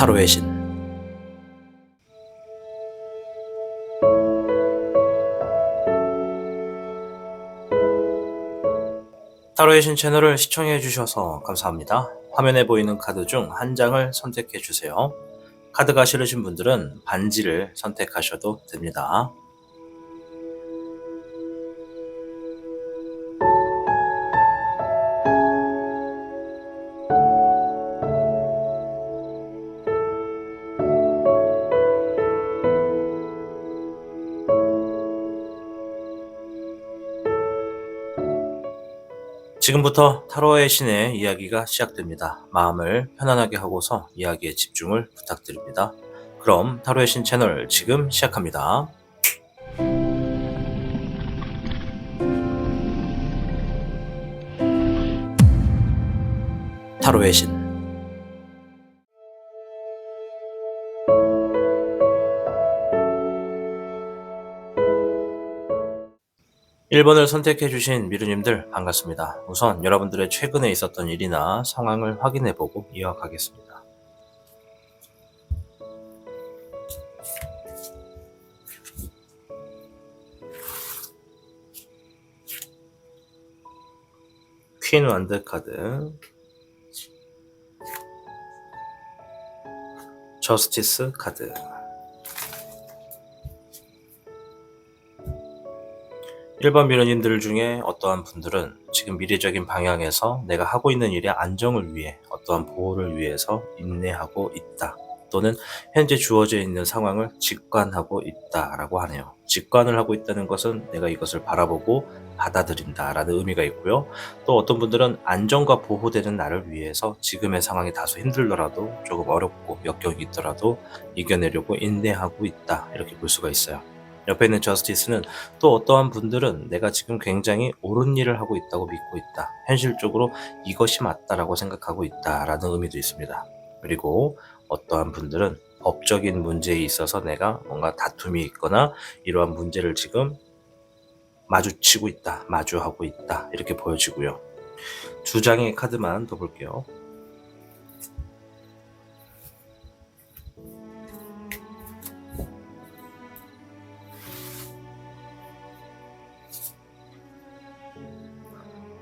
타로의 신. 타로의 신 채널을 시청해 주셔서 감사합니다. 화면에 보이는 카드 중 한 장을 선택해 주세요. 카드가 싫으신 분들은 반지를 선택하셔도 됩니다. 지금부터 타로의 신의 이야기가 시작됩니다. 마음을 편안하게 하고서 이야기에 집중을 부탁드립니다. 그럼 타로의 신 채널 지금 시작합니다. 타로의 신. 1번을 선택해주신 미르님들 반갑습니다. 우선 여러분들의 최근에 있었던 일이나 상황을 확인해보고 이어가겠습니다. 퀸 완드 카드, 저스티스 카드, 1번 미르님들 중에 어떠한 분들은 지금 미래적인 방향에서 내가 하고 있는 일의 안정을 위해 어떠한 보호를 위해서 인내하고 있다. 또는 현재 주어져 있는 상황을 직관하고 있다라고 하네요. 직관을 하고 있다는 것은 내가 이것을 바라보고 받아들인다라는 의미가 있고요. 또 어떤 분들은 안정과 보호되는 나를 위해서 지금의 상황이 다소 힘들더라도 조금 어렵고 역경이 있더라도 이겨내려고 인내하고 있다. 이렇게 볼 수가 있어요. 옆에 있는 저스티스는 또 어떠한 분들은 내가 지금 굉장히 옳은 일을 하고 있다고 믿고 있다. 현실적으로 이것이 맞다라고 생각하고 있다라는 의미도 있습니다. 그리고 어떠한 분들은 법적인 문제에 있어서 내가 뭔가 다툼이 있거나 이러한 문제를 지금 마주치고 있다, 마주하고 있다 이렇게 보여지고요. 두 장의 카드만 더 볼게요.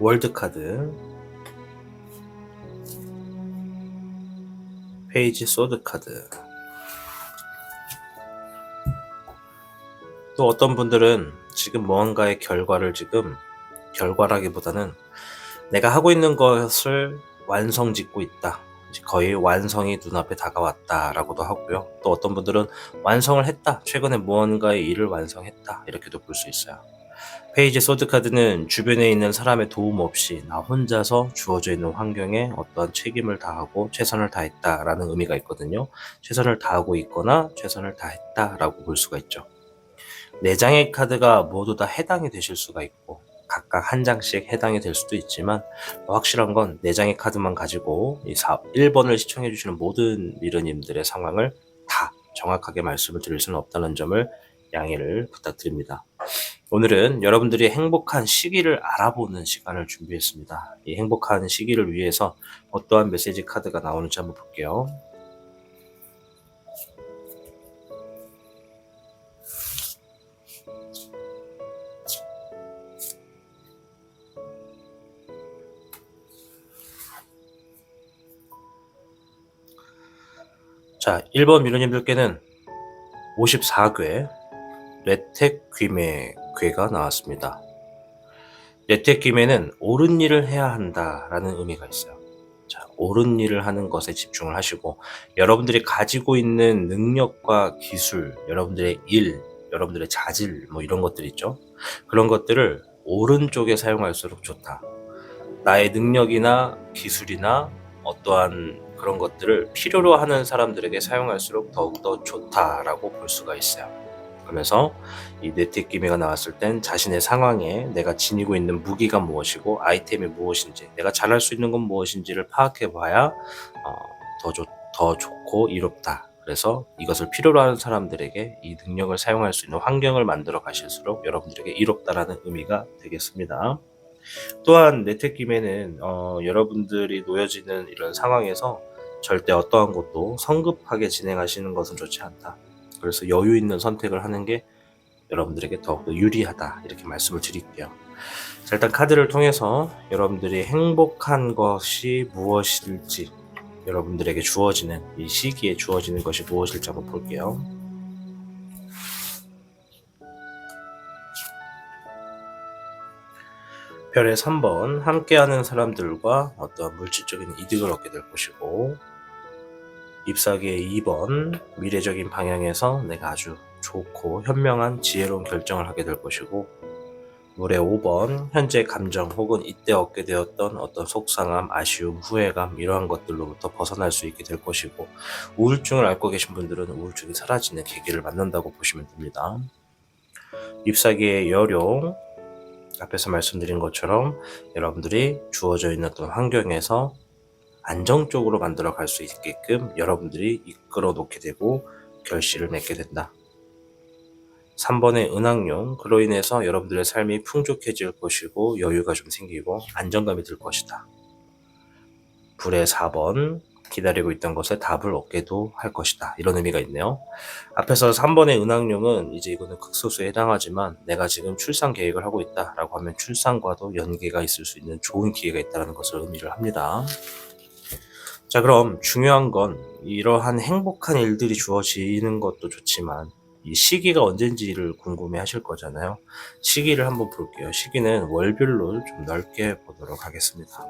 월드 카드, 페이지 소드 카드. 또 어떤 분들은 지금 무언가의 결과라기보다는 내가 하고 있는 것을 완성짓고 있다. 거의 완성이 눈앞에 다가왔다라고도 하고요. 또 어떤 분들은 완성을 했다. 최근에 무언가의 일을 완성했다. 이렇게도 볼 수 있어요. 페이지 소드 카드는 주변에 있는 사람의 도움 없이 나 혼자서 주어져 있는 환경에 어떠한 책임을 다하고 최선을 다했다라는 의미가 있거든요. 최선을 다하고 있거나 최선을 다했다라고 볼 수가 있죠. 4장의 카드가 모두 다 해당이 되실 수가 있고 각각 한 장씩 해당이 될 수도 있지만 확실한 건 4장의 카드만 가지고 1번을 시청해 주시는 모든 미르님들의 상황을 다 정확하게 말씀을 드릴 수는 없다는 점을 양해를 부탁드립니다. 오늘은 여러분들이 행복한 시기를 알아보는 시간을 준비했습니다. 이 행복한 시기를 위해서 어떠한 메시지 카드가 나오는지 한번 볼게요. 자, 1번 미르님들께는 54궤 레텍귀메 궤가 나왔습니다. 레텍귀메는 옳은 일을 해야 한다라는 의미가 있어요. 자, 옳은 일을 하는 것에 집중을 하시고 여러분들이 가지고 있는 능력과 기술, 여러분들의 일, 여러분들의 자질 뭐 이런 것들 있죠. 그런 것들을 옳은 쪽에 사용할수록 좋다. 나의 능력이나 기술이나 어떠한 그런 것들을 필요로 하는 사람들에게 사용할수록 더욱더 좋다라고 볼 수가 있어요. 그러면서 이 네트기미가 나왔을 땐 자신의 상황에 내가 지니고 있는 무기가 무엇이고 아이템이 무엇인지, 내가 잘할 수 있는 건 무엇인지를 파악해 봐야 더 좋고 이롭다. 그래서 이것을 필요로 하는 사람들에게 이 능력을 사용할 수 있는 환경을 만들어 가실수록 여러분들에게 이롭다라는 의미가 되겠습니다. 또한 네트김에는 여러분들이 놓여지는 이런 상황에서 절대 어떠한 것도 성급하게 진행하시는 것은 좋지 않다. 그래서 여유 있는 선택을 하는 게 여러분들에게 더욱더 유리하다, 이렇게 말씀을 드릴게요. 자, 일단 카드를 통해서 여러분들이 행복한 것이 무엇일지, 여러분들에게 주어지는 이 시기에 주어지는 것이 무엇일지 한번 볼게요. 별의 3번, 함께하는 사람들과 어떠한 물질적인 이득을 얻게 될 것이고, 잎사귀의 2번, 미래적인 방향에서 내가 아주 좋고 현명한 지혜로운 결정을 하게 될 것이고, 물의 5번, 현재 감정 혹은 이때 얻게 되었던 어떤 속상함, 아쉬움, 후회감, 이러한 것들로부터 벗어날 수 있게 될 것이고, 우울증을 앓고 계신 분들은 우울증이 사라지는 계기를 맞는다고 보시면 됩니다. 잎사귀의 여룡, 앞에서 말씀드린 것처럼 여러분들이 주어져 있는 어떤 환경에서 안정적으로 만들어 갈 수 있게끔 여러분들이 이끌어 놓게 되고 결실을 맺게 된다. 3번의 은왕룡, 그로 인해서 여러분들의 삶이 풍족해질 것이고 여유가 좀 생기고 안정감이 들 것이다. 불의 4번, 기다리고 있던 것에 답을 얻게도 할 것이다. 이런 의미가 있네요. 앞에서 3번의 은왕룡은 이제 이거는 극소수에 해당하지만 내가 지금 출산 계획을 하고 있다 라고 하면 출산과도 연계가 있을 수 있는 좋은 기회가 있다는 것을 의미를 합니다. 자, 그럼 중요한 건 이러한 행복한 일들이 주어지는 것도 좋지만 이 시기가 언젠지를 궁금해 하실 거잖아요. 시기를 한번 볼게요. 시기는 월별로 좀 넓게 보도록 하겠습니다.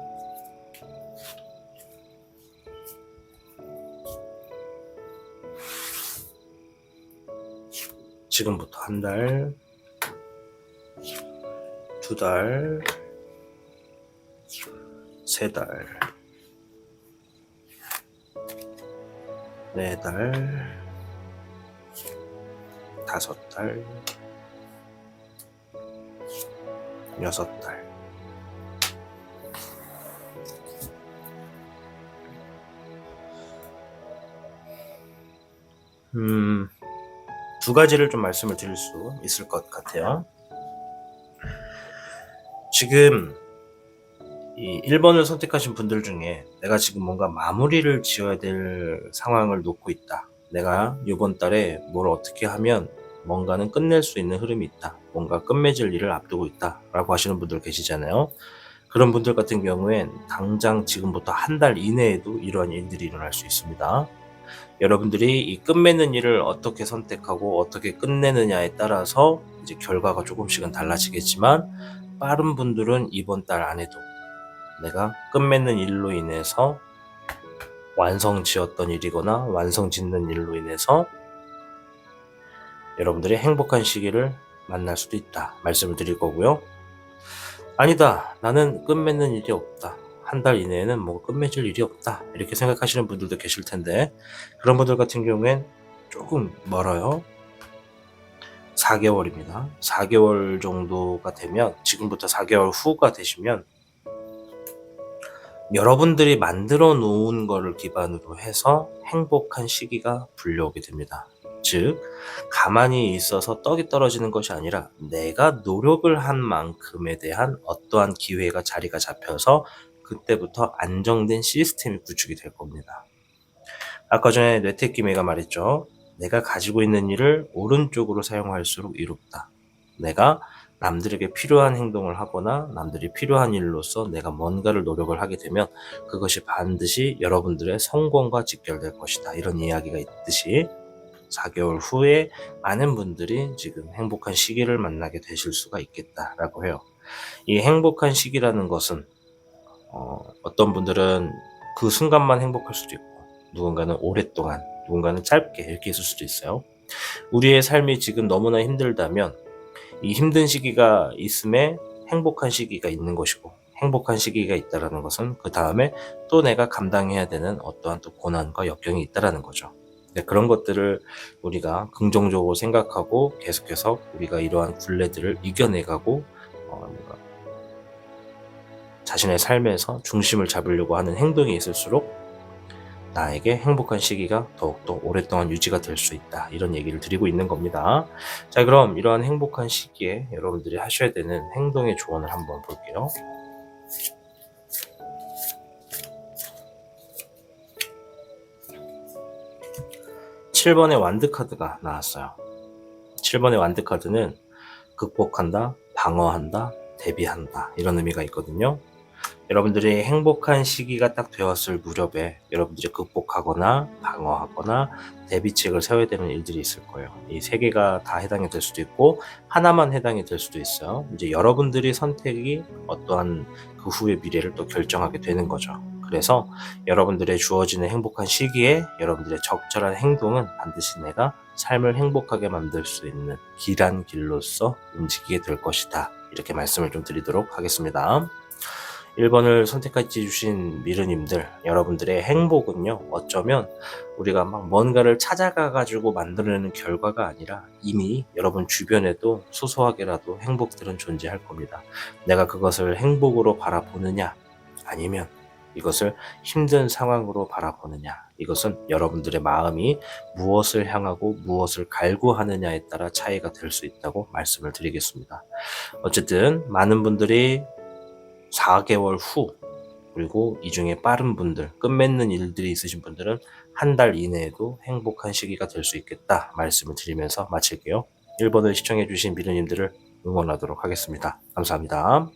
지금부터 한 달, 두 달, 세 달, 네 달, 다섯 달, 여섯 달. 두 가지를 좀 말씀을 드릴 수 있을 것 같아요. 지금 이 1번을 선택하신 분들 중에 내가 지금 뭔가 마무리를 지어야 될 상황을 놓고 있다. 내가 이번 달에 뭘 어떻게 하면 뭔가는 끝낼 수 있는 흐름이 있다. 뭔가 끝맺을 일을 앞두고 있다. 라고 하시는 분들 계시잖아요. 그런 분들 같은 경우엔 당장 지금부터 한 달 이내에도 이러한 일들이 일어날 수 있습니다. 여러분들이 이 끝맺는 일을 어떻게 선택하고 어떻게 끝내느냐에 따라서 이제 결과가 조금씩은 달라지겠지만, 빠른 분들은 이번 달 안에도 내가 끝맺는 일로 인해서 완성 지었던 일이거나 완성 짓는 일로 인해서 여러분들이 행복한 시기를 만날 수도 있다 말씀을 드릴 거고요. 아니다, 나는 끝맺는 일이 없다, 한 달 이내에는 뭐 끝맺을 일이 없다, 이렇게 생각하시는 분들도 계실 텐데, 그런 분들 같은 경우엔 조금 멀어요. 4개월입니다. 4개월 정도가 되면, 지금부터 4개월 후가 되시면 여러분들이 만들어 놓은 거를 기반으로 해서 행복한 시기가 불려오게 됩니다. 즉, 가만히 있어서 떡이 떨어지는 것이 아니라 내가 노력을 한 만큼에 대한 어떠한 기회가 자리가 잡혀서 그때부터 안정된 시스템이 구축이 될 겁니다. 아까 전에 뇌택기매가 말했죠. 내가 가지고 있는 일을 오른쪽으로 사용할수록 이롭다. 내가 남들에게 필요한 행동을 하거나 남들이 필요한 일로서 내가 뭔가를 노력을 하게 되면 그것이 반드시 여러분들의 성공과 직결될 것이다. 이런 이야기가 있듯이 4개월 후에 많은 분들이 지금 행복한 시기를 만나게 되실 수가 있겠다라고 해요. 이 행복한 시기라는 것은 어떤 분들은 그 순간만 행복할 수도 있고, 누군가는 오랫동안, 누군가는 짧게 이렇게 있을 수도 있어요. 우리의 삶이 지금 너무나 힘들다면 이 힘든 시기가 있음에 행복한 시기가 있는 것이고, 행복한 시기가 있다는 것은 그 다음에 또 내가 감당해야 되는 어떠한 또 고난과 역경이 있다는 거죠. 그런 것들을 우리가 긍정적으로 생각하고 계속해서 우리가 이러한 굴레들을 이겨내가고 자신의 삶에서 중심을 잡으려고 하는 행동이 있을수록 나에게 행복한 시기가 더욱더 오랫동안 유지가 될 수 있다, 이런 얘기를 드리고 있는 겁니다. 자, 그럼 이러한 행복한 시기에 여러분들이 하셔야 되는 행동의 조언을 한번 볼게요. 7번의 완드 카드가 나왔어요. 7번의 완드 카드는 극복한다, 방어한다, 대비한다 이런 의미가 있거든요. 여러분들이 행복한 시기가 딱 되었을 무렵에 여러분들이 극복하거나 방어하거나 대비책을 세워야 되는 일들이 있을 거예요. 이 세 개가 다 해당이 될 수도 있고 하나만 해당이 될 수도 있어요. 이제 여러분들이 선택이 어떠한 그 후의 미래를 또 결정하게 되는 거죠. 그래서 여러분들의 주어지는 행복한 시기에 여러분들의 적절한 행동은 반드시 내가 삶을 행복하게 만들 수 있는 길한 길로서 움직이게 될 것이다. 이렇게 말씀을 좀 드리도록 하겠습니다. 1번을 선택해 주신 미르님들, 여러분들의 행복은요, 어쩌면 우리가 막 뭔가를 찾아가가지고 만들어내는 결과가 아니라 이미 여러분 주변에도 소소하게라도 행복들은 존재할 겁니다. 내가 그것을 행복으로 바라보느냐, 아니면 이것을 힘든 상황으로 바라보느냐, 이것은 여러분들의 마음이 무엇을 향하고 무엇을 갈구하느냐에 따라 차이가 될 수 있다고 말씀을 드리겠습니다. 어쨌든 많은 분들이 4개월 후, 그리고 이 중에 빠른 분들, 끝맺는 일들이 있으신 분들은 한 달 이내에도 행복한 시기가 될 수 있겠다 말씀을 드리면서 마칠게요. 1번을 시청해주신 미르님들을 응원하도록 하겠습니다. 감사합니다.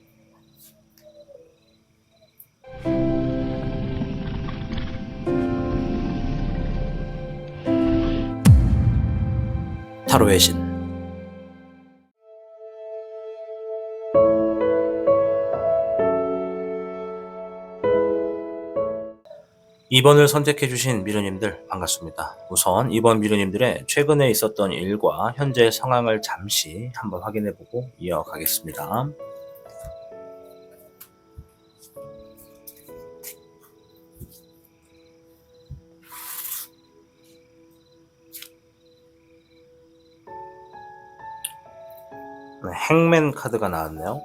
타로의 신 2번을 선택해주신 미르님들 반갑습니다. 우선 2번 미르님들의 최근에 있었던 일과 현재 상황을 잠시 한번 확인해보고 이어가겠습니다. 행맨 카드가 나왔네요.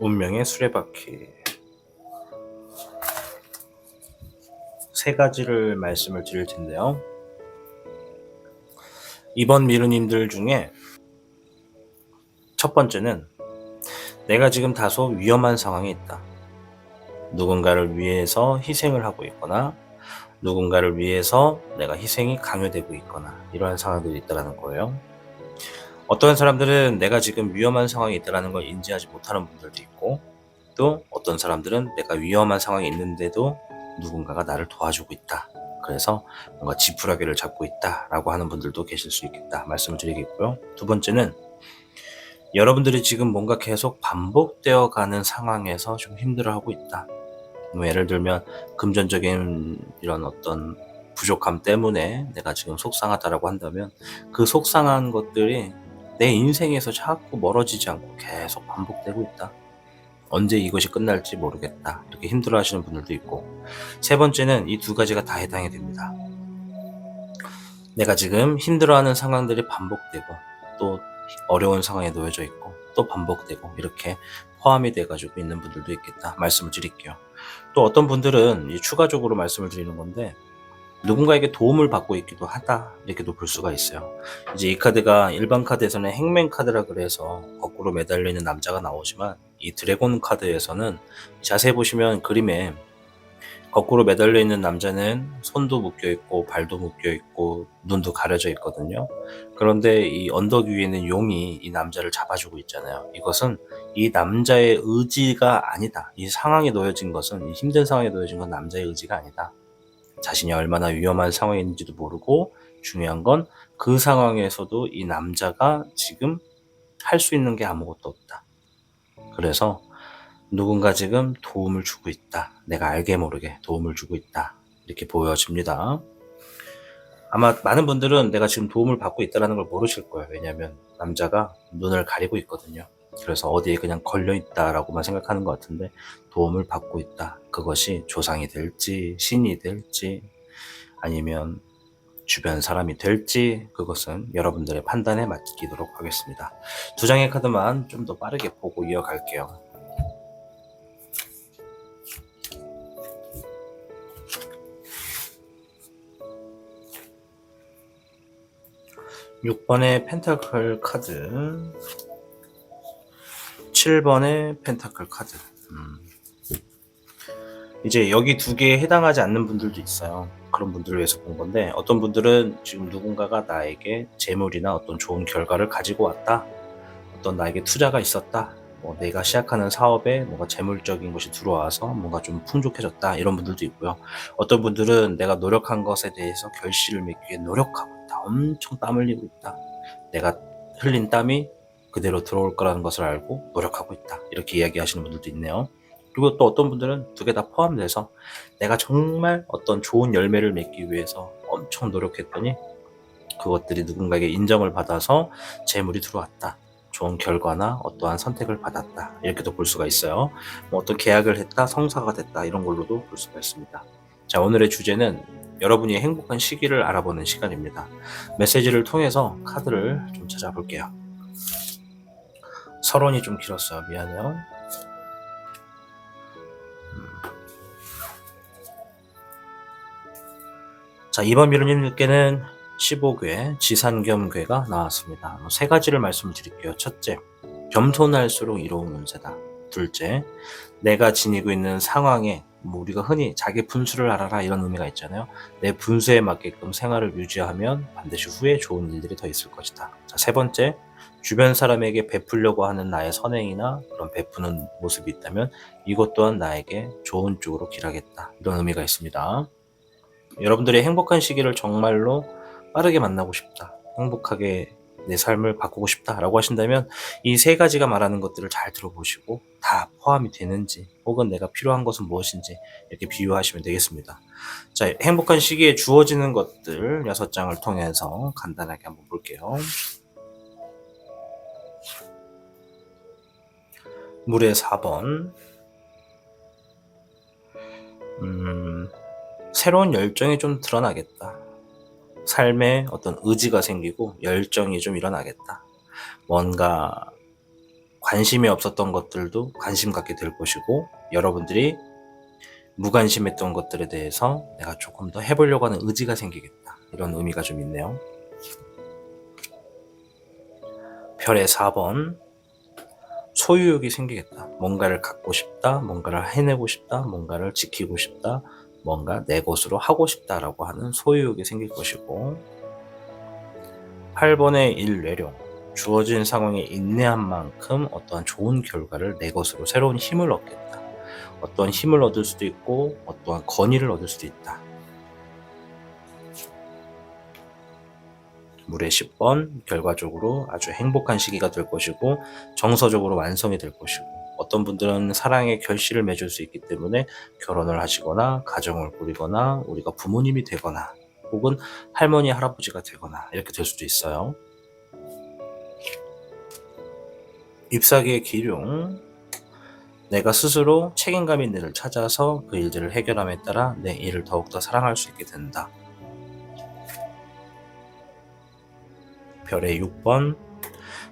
운명의 수레바퀴. 세 가지를 말씀을 드릴 텐데요. 이번 미르님들 중에 첫 번째는 내가 지금 다소 위험한 상황에 있다. 누군가를 위해서 희생을 하고 있거나 누군가를 위해서 내가 희생이 강요되고 있거나 이러한 상황들이 있다는 거예요. 어떤 사람들은 내가 지금 위험한 상황에 있다는 걸 인지하지 못하는 분들도 있고, 또 어떤 사람들은 내가 위험한 상황에 있는데도 누군가가 나를 도와주고 있다. 그래서 뭔가 지푸라기를 잡고 있다라고 하는 분들도 계실 수 있겠다 말씀을 드리겠고요. 두 번째는 여러분들이 지금 뭔가 계속 반복되어 가는 상황에서 좀 힘들어하고 있다. 예를 들면 금전적인 이런 어떤 부족함 때문에 내가 지금 속상하다라고 한다면 그 속상한 것들이 내 인생에서 자꾸 멀어지지 않고 계속 반복되고 있다. 언제 이것이 끝날지 모르겠다. 이렇게 힘들어 하시는 분들도 있고, 세 번째는 이 두 가지가 다 해당이 됩니다. 내가 지금 힘들어하는 상황들이 반복되고 또 어려운 상황에 놓여져 있고 또 반복되고 이렇게 포함이 돼가지고 있는 분들도 있겠다 말씀을 드릴게요. 또 어떤 분들은 추가적으로 말씀을 드리는 건데, 누군가에게 도움을 받고 있기도 하다 이렇게도 볼 수가 있어요. 이제 이 카드가 일반 카드에서는 행맨 카드라 그래서 거꾸로 매달려 있는 남자가 나오지만, 이 드래곤 카드에서는 자세히 보시면 그림에 거꾸로 매달려 있는 남자는 손도 묶여 있고 발도 묶여 있고 눈도 가려져 있거든요. 그런데 이 언덕 위에 있는 용이 이 남자를 잡아주고 있잖아요. 이것은 이 남자의 의지가 아니다. 이 상황에 놓여진 것은, 이 힘든 상황에 놓여진 건 남자의 의지가 아니다. 자신이 얼마나 위험한 상황에 있는지도 모르고, 중요한 건 그 상황에서도 이 남자가 지금 할 수 있는 게 아무것도 없다. 그래서 누군가 지금 도움을 주고 있다. 내가 알게 모르게 도움을 주고 있다. 이렇게 보여집니다. 아마 많은 분들은 내가 지금 도움을 받고 있다는 걸 모르실 거예요. 왜냐하면 남자가 눈을 가리고 있거든요. 그래서 어디에 그냥 걸려있다라고만 생각하는 것 같은데, 도움을 받고 있다. 그것이 조상이 될지 신이 될지 아니면 주변 사람이 될지, 그것은 여러분들의 판단에 맡기도록 하겠습니다. 두 장의 카드만 좀 더 빠르게 보고 이어갈게요. (6번의) 펜타클 카드, 7번의 펜타클 카드. 이제 여기 두 개에 해당하지 않는 분들도 있어요. 그런 분들을 위해서 본 건데, 어떤 분들은 지금 누군가가 나에게 재물이나 어떤 좋은 결과를 가지고 왔다, 어떤 나에게 투자가 있었다, 뭐 내가 시작하는 사업에 뭔가 재물적인 것이 들어와서 뭔가 좀 풍족해졌다, 이런 분들도 있고요. 어떤 분들은 내가 노력한 것에 대해서 결실을 맺기 위해 노력하고 있다, 엄청 땀 흘리고 있다, 내가 흘린 땀이 그대로 들어올 거라는 것을 알고 노력하고 있다, 이렇게 이야기하시는 분들도 있네요. 그리고 또 어떤 분들은 두 개 다 포함돼서 내가 정말 어떤 좋은 열매를 맺기 위해서 엄청 노력했더니 그것들이 누군가에게 인정을 받아서 재물이 들어왔다, 좋은 결과나 어떠한 선택을 받았다, 이렇게도 볼 수가 있어요. 뭐 어떤 계약을 했다, 성사가 됐다, 이런 걸로도 볼 수가 있습니다. 자, 오늘의 주제는 여러분이 행복한 시기를 알아보는 시간입니다. 메시지를 통해서 카드를 좀 찾아볼게요. 서론이 좀 길었어요. 미안해요. 자, 이번 미루님들께는 15궤 지산겸괴가 나왔습니다. 세 가지를 말씀드릴게요. 첫째, 겸손할수록 이로운 운세다. 둘째, 내가 지니고 있는 상황에 우리가 흔히 자기 분수를 알아라, 이런 의미가 있잖아요. 내 분수에 맞게끔 생활을 유지하면 반드시 후에 좋은 일들이 더 있을 것이다. 자, 세 번째, 주변 사람에게 베풀려고 하는 나의 선행이나 그런 베푸는 모습이 있다면 이것 또한 나에게 좋은 쪽으로 길하겠다, 이런 의미가 있습니다. 여러분들의 행복한 시기를 정말로 빠르게 만나고 싶다, 행복하게 내 삶을 바꾸고 싶다라고 하신다면 이 세 가지가 말하는 것들을 잘 들어보시고 다 포함이 되는지, 혹은 내가 필요한 것은 무엇인지 이렇게 비유하시면 되겠습니다. 자, 행복한 시기에 주어지는 것들 6장을 통해서 간단하게 한번 볼게요. 물의 4번, 새로운 열정이 좀 드러나겠다. 삶에 어떤 의지가 생기고 열정이 좀 일어나겠다. 뭔가 관심이 없었던 것들도 관심 갖게 될 것이고, 여러분들이 무관심했던 것들에 대해서 내가 조금 더 해보려고 하는 의지가 생기겠다, 이런 의미가 좀 있네요. 별의 4번, 소유욕이 생기겠다. 뭔가를 갖고 싶다, 뭔가를 해내고 싶다, 뭔가를 지키고 싶다, 뭔가 내 것으로 하고 싶다라고 하는 소유욕이 생길 것이고, 8번의 일뇌룡, 주어진 상황에 인내한 만큼 어떠한 좋은 결과를 내 것으로 새로운 힘을 얻겠다. 어떠한 힘을 얻을 수도 있고 어떠한 권위를 얻을 수도 있다. 물의 10번, 결과적으로 아주 행복한 시기가 될 것이고 정서적으로 완성이 될 것이고, 어떤 분들은 사랑의 결실을 맺을 수 있기 때문에 결혼을 하시거나 가정을 꾸리거나 우리가 부모님이 되거나 혹은 할머니 할아버지가 되거나 이렇게 될 수도 있어요. 잎사귀의 기룡, 내가 스스로 책임감 있는 일을 찾아서 그 일들을 해결함에 따라 내 일을 더욱더 사랑할 수 있게 된다. 별의 6번,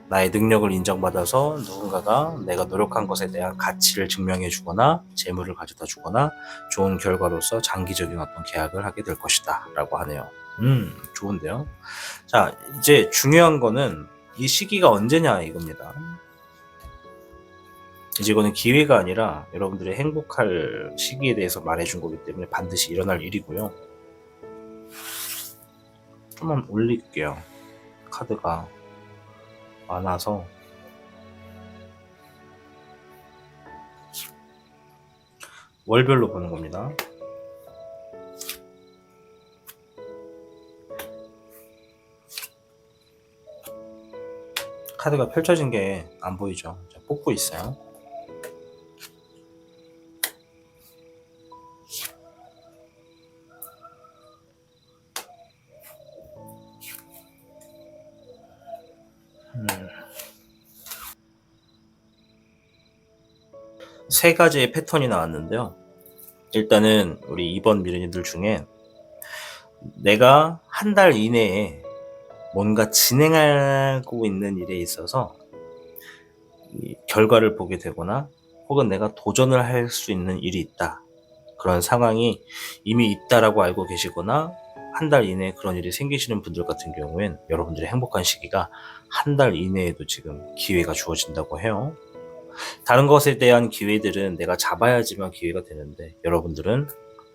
나의 능력을 인정받아서 누군가가 내가 노력한 것에 대한 가치를 증명해 주거나 재물을 가져다 주거나 좋은 결과로서 장기적인 어떤 계약을 하게 될 것이다 라고 하네요. 좋은데요. 자, 이제 중요한 거는 이 시기가 언제냐, 이겁니다. 이제 이거는 기회가 아니라 여러분들의 행복할 시기에 대해서 말해준 거기 때문에 반드시 일어날 일이고요. 좀만 올릴게요. 카드가 많아서. 월별로 보는 겁니다. 카드가 펼쳐진 게 안 보이죠? 뽑고 있어요. 세 가지의 패턴이 나왔는데요. 일단은 우리 2번 미르님들 중에 내가 한 달 이내에 뭔가 진행하고 있는 일에 있어서 이 결과를 보게 되거나 혹은 내가 도전을 할 수 있는 일이 있다, 그런 상황이 이미 있다라고 알고 계시거나 한 달 이내에 그런 일이 생기시는 분들 같은 경우엔 여러분들의 행복한 시기가 한 달 이내에도 지금 기회가 주어진다고 해요. 다른 것에 대한 기회들은 내가 잡아야지만 기회가 되는데 여러분들은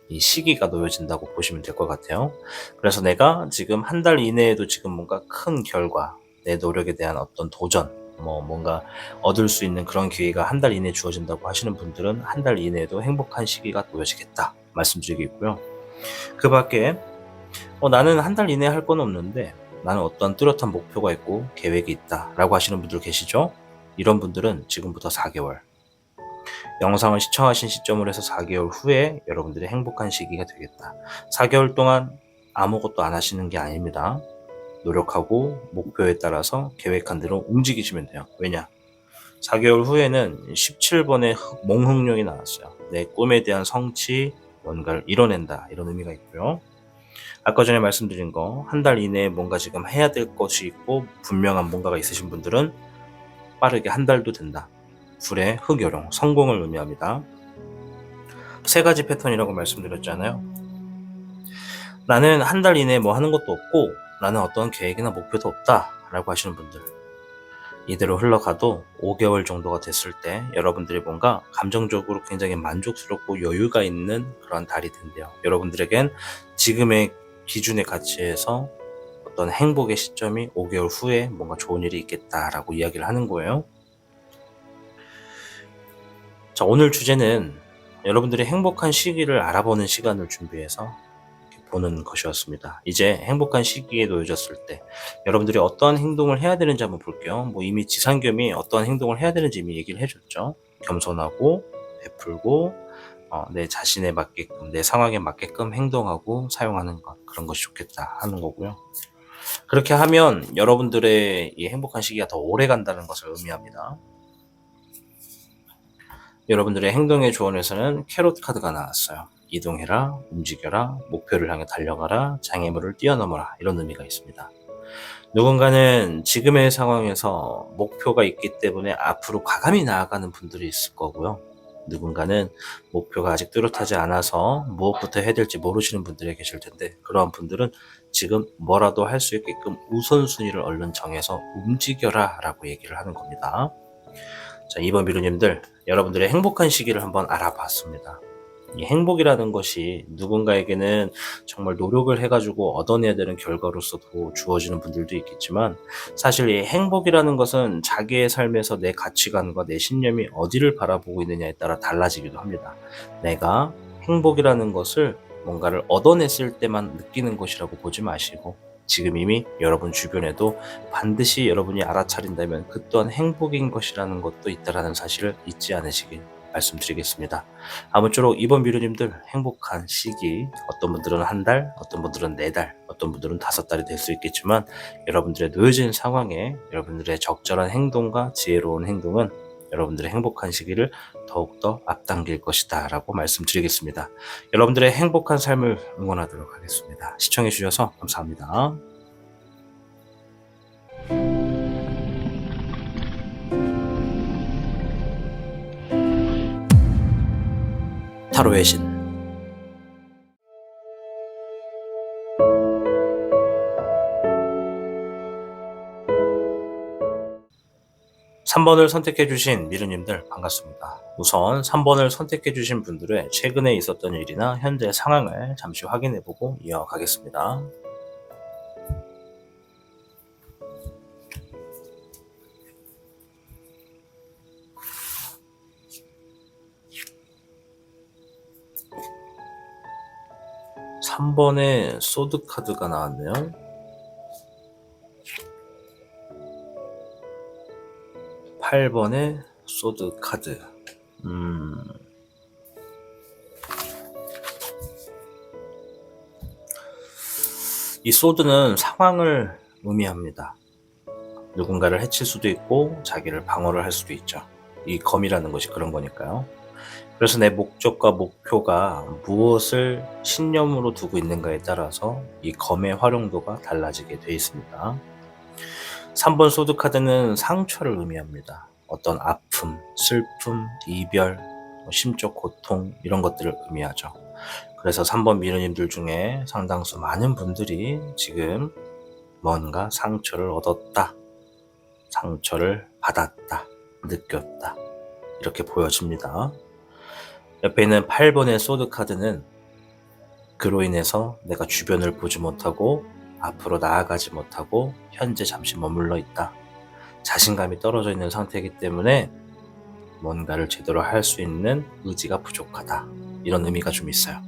이 시기가 놓여진다고 보시면 될 것 같아요. 그래서 내가 지금 한 달 이내에도 지금 뭔가 큰 결과, 내 노력에 대한 어떤 도전, 뭔가 얻을 수 있는 그런 기회가 한 달 이내에 주어진다고 하시는 분들은 한 달 이내에도 행복한 시기가 놓여지겠다 말씀드리겠고요. 그 밖에 나는 한 달 이내에 할 건 없는데 나는 어떤 뚜렷한 목표가 있고 계획이 있다 라고 하시는 분들 계시죠? 이런 분들은 지금부터 4개월, 영상을 시청하신 시점으로 해서 4개월 후에 여러분들의 행복한 시기가 되겠다. 4개월 동안 아무것도 안 하시는 게 아닙니다. 노력하고 목표에 따라서 계획한 대로 움직이시면 돼요. 왜냐? 4개월 후에는 17번의 몽흥룡이 나왔어요. 내 꿈에 대한 성취, 뭔가를 이뤄낸다 이런 의미가 있고요. 아까 전에 말씀드린 거 한 달 이내에 뭔가 지금 해야 될 것이 있고 분명한 뭔가가 있으신 분들은 빠르게 한 달도 된다. 불의 흑요룡, 성공을 의미합니다. 3가지 패턴이라고 말씀드렸잖아요. 나는 한 달 이내에 뭐 하는 것도 없고 나는 어떤 계획이나 목표도 없다 라고 하시는 분들, 이대로 흘러가도 5개월 정도가 됐을 때 여러분들이 뭔가 감정적으로 굉장히 만족스럽고 여유가 있는 그런 달이 된대요. 여러분들에겐 지금의 기준의 가치에서 어떤 행복의 시점이 5개월 후에 뭔가 좋은 일이 있겠다라고 이야기를 하는 거예요. 자, 오늘 주제는 여러분들이 행복한 시기를 알아보는 시간을 준비해서 보는 것이었습니다. 이제 행복한 시기에 놓여졌을 때 여러분들이 어떠한 행동을 해야 되는지 한번 볼게요. 이미 지상겸이 어떠한 행동을 해야 되는지 이미 얘기를 해줬죠. 겸손하고 베풀고 내 자신에 맞게끔, 내 상황에 맞게끔 행동하고 사용하는 것, 그런 것이 좋겠다 하는 거고요. 그렇게 하면 여러분들의 이 행복한 시기가 더 오래 간다는 것을 의미합니다. 여러분들의 행동의 조언에서는 캐롯 카드가 나왔어요. 이동해라, 움직여라, 목표를 향해 달려가라, 장애물을 뛰어넘어라, 이런 의미가 있습니다. 누군가는 지금의 상황에서 목표가 있기 때문에 앞으로 과감히 나아가는 분들이 있을 거고요. 누군가는 목표가 아직 뚜렷하지 않아서 무엇부터 해야 될지 모르시는 분들이 계실 텐데, 그러한 분들은 지금 뭐라도 할 수 있게끔 우선순위를 얼른 정해서 움직여라 라고 얘기를 하는 겁니다. 자, 2번 미루님들, 여러분들의 행복한 시기를 한번 알아봤습니다. 이 행복이라는 것이 누군가에게는 정말 노력을 해가지고 얻어내야 되는 결과로서도 주어지는 분들도 있겠지만, 사실 이 행복이라는 것은 자기의 삶에서 내 가치관과 내 신념이 어디를 바라보고 있느냐에 따라 달라지기도 합니다. 내가 행복이라는 것을 뭔가를 얻어냈을 때만 느끼는 것이라고 보지 마시고, 지금 이미 여러분 주변에도 반드시 여러분이 알아차린다면 그 또한 행복인 것이라는 것도 있다는 사실을 잊지 않으시길 말씀드리겠습니다. 아무쪼록 이번 미루님들 행복한 시기, 어떤 분들은 한 달, 어떤 분들은 4달, 어떤 분들은 5달이 될 수 있겠지만, 여러분들의 놓여진 상황에 여러분들의 적절한 행동과 지혜로운 행동은 여러분들의 행복한 시기를 더욱더 앞당길 것이다 라고 말씀드리겠습니다. 여러분들의 행복한 삶을 응원하도록 하겠습니다. 시청해 주셔서 감사합니다. 타로의 신 3번을 선택해주신 미르님들 반갑습니다. 우선 3번을 선택해주신 분들의 최근에 있었던 일이나 현재 상황을 잠시 확인해보고 이어가겠습니다. (3번에) 소드 카드가 나왔네요. 8번에 소드 카드. 이 소드는 상황을 의미합니다. 누군가를 해칠 수도 있고 자기를 방어를 할 수도 있죠. 이 검이라는 것이 그런 거니까요. 그래서 내 목적과 목표가 무엇을 신념으로 두고 있는가에 따라서 이 검의 활용도가 달라지게 되어 있습니다. 3번 소드 카드는 상처를 의미합니다. 어떤 아픔, 슬픔, 이별, 심적 고통 이런 것들을 의미하죠. 그래서 3번 미르님들 중에 상당수 많은 분들이 지금 뭔가 상처를 얻었다, 상처를 받았다, 느꼈다, 이렇게 보여집니다. 옆에 있는 8번의 소드 카드는 그로 인해서 내가 주변을 보지 못하고 앞으로 나아가지 못하고 현재 잠시 머물러 있다. 자신감이 떨어져 있는 상태이기 때문에 뭔가를 제대로 할 수 있는 의지가 부족하다. 이런 의미가 좀 있어요.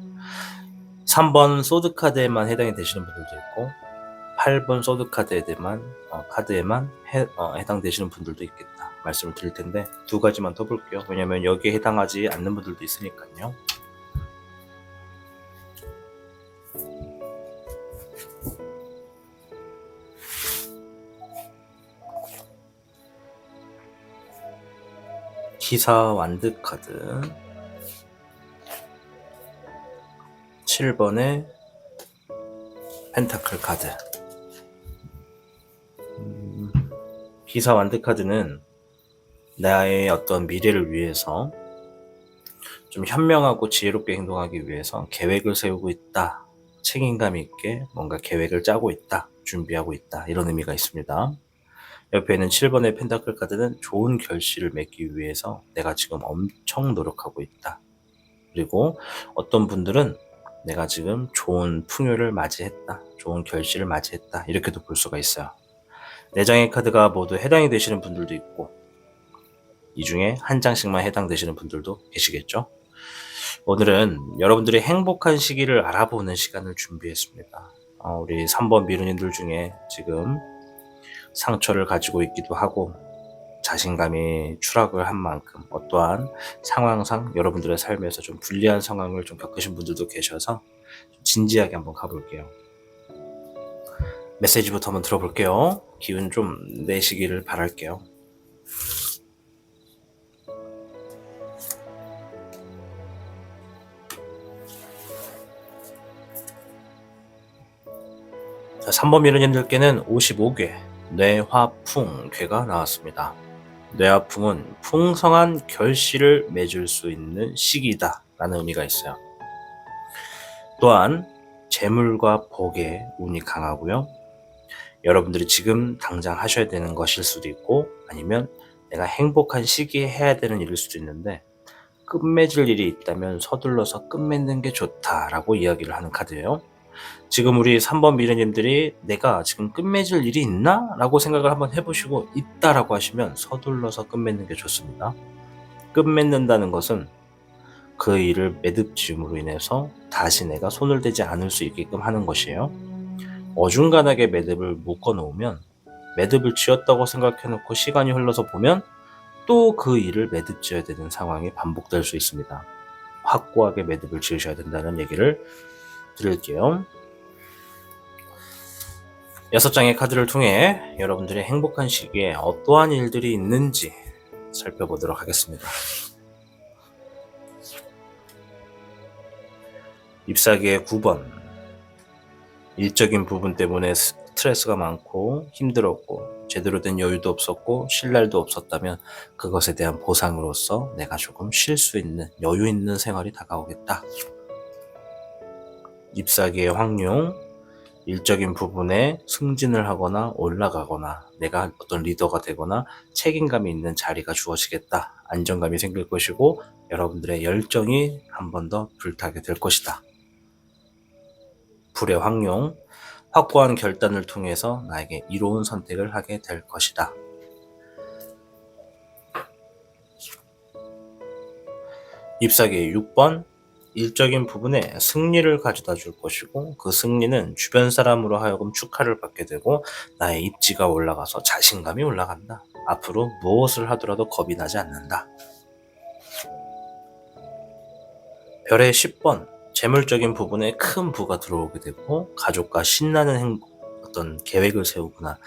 3번 소드 카드에만 해당이 되시는 분들도 있고 8번 소드 카드에만 해당되시는 분들도 있겠다 말씀을 드릴 텐데 두 가지만 더 볼게요. 왜냐면 여기에 해당하지 않는 분들도 있으니까요. 기사 완드 카드 7번의 펜타클 카드. 기사 완드 카드는 나의 어떤 미래를 위해서 좀 현명하고 지혜롭게 행동하기 위해서 계획을 세우고 있다. 책임감 있게 뭔가 계획을 짜고 있다. 준비하고 있다. 이런 의미가 있습니다. 옆에 있는 7번의 펜타클 카드는 좋은 결실을 맺기 위해서 내가 지금 엄청 노력하고 있다. 그리고 어떤 분들은 내가 지금 좋은 풍요를 맞이했다. 좋은 결실을 맞이했다. 이렇게도 볼 수가 있어요. 4장의 카드가 모두 해당이 되시는 분들도 있고 이 중에 한 장씩만 해당되시는 분들도 계시겠죠. 오늘은 여러분들이 행복한 시기를 알아보는 시간을 준비했습니다. 우리 3번 미르님들 중에 지금 상처를 가지고 있기도 하고 자신감이 추락을 한 만큼 어떠한 상황상 여러분들의 삶에서 좀 불리한 상황을 좀 겪으신 분들도 계셔서 좀 진지하게 한번 가볼게요. 메시지부터 한번 들어볼게요. 기운 좀 내시기를 바랄게요. 자, 3번 미르님들께는 55개 뇌화풍괴가 나왔습니다. 뇌화풍은 풍성한 결실을 맺을 수 있는 시기다 라는 의미가 있어요. 또한 재물과 복의 운이 강하고요. 여러분들이 지금 당장 하셔야 되는 것일 수도 있고 아니면 내가 행복한 시기에 해야 되는 일일 수도 있는데 끝맺을 일이 있다면 서둘러서 끝맺는 게 좋다라고 이야기를 하는 카드예요. 지금 우리 3번 미래님들이 내가 지금 끝맺을 일이 있나? 라고 생각을 한번 해보시고 있다라고 하시면 서둘러서 끝맺는 게 좋습니다. 끝맺는다는 것은 그 일을 매듭 지음으로 인해서 다시 내가 손을 대지 않을 수 있게끔 하는 것이에요. 어중간하게 매듭을 묶어 놓으면 매듭을 지었다고 생각해 놓고 시간이 흘러서 보면 또 그 일을 매듭 지어야 되는 상황이 반복될 수 있습니다. 확고하게 매듭을 지으셔야 된다는 얘기를 드릴게요. 6장의 카드를 통해 여러분들의 행복한 시기에 어떠한 일들이 있는지 살펴보도록 하겠습니다. 잎사귀의 9번. 일적인 부분 때문에 스트레스가 많고 힘들었고 제대로 된 여유도 없었고 쉴 날도 없었다면 그것에 대한 보상으로서 내가 조금 쉴 수 있는 여유 있는 생활이 다가오겠다. 잎사귀의 황룡. 일적인 부분에 승진을 하거나 올라가거나 내가 어떤 리더가 되거나 책임감이 있는 자리가 주어지겠다. 안정감이 생길 것이고 여러분들의 열정이 한 번 더 불타게 될 것이다. 불의 황룡. 확고한 결단을 통해서 나에게 이로운 선택을 하게 될 것이다. 잎사귀의 6번. 일적인 부분에 승리를 가져다 줄 것이고 그 승리는 주변 사람으로 하여금 축하를 받게 되고 나의 입지가 올라가서 자신감이 올라간다. 앞으로 무엇을 하더라도 겁이 나지 않는다. 별의 10번. 재물적인 부분에 큰 부가 들어오게 되고 가족과 신나는 어떤 계획을 세우거나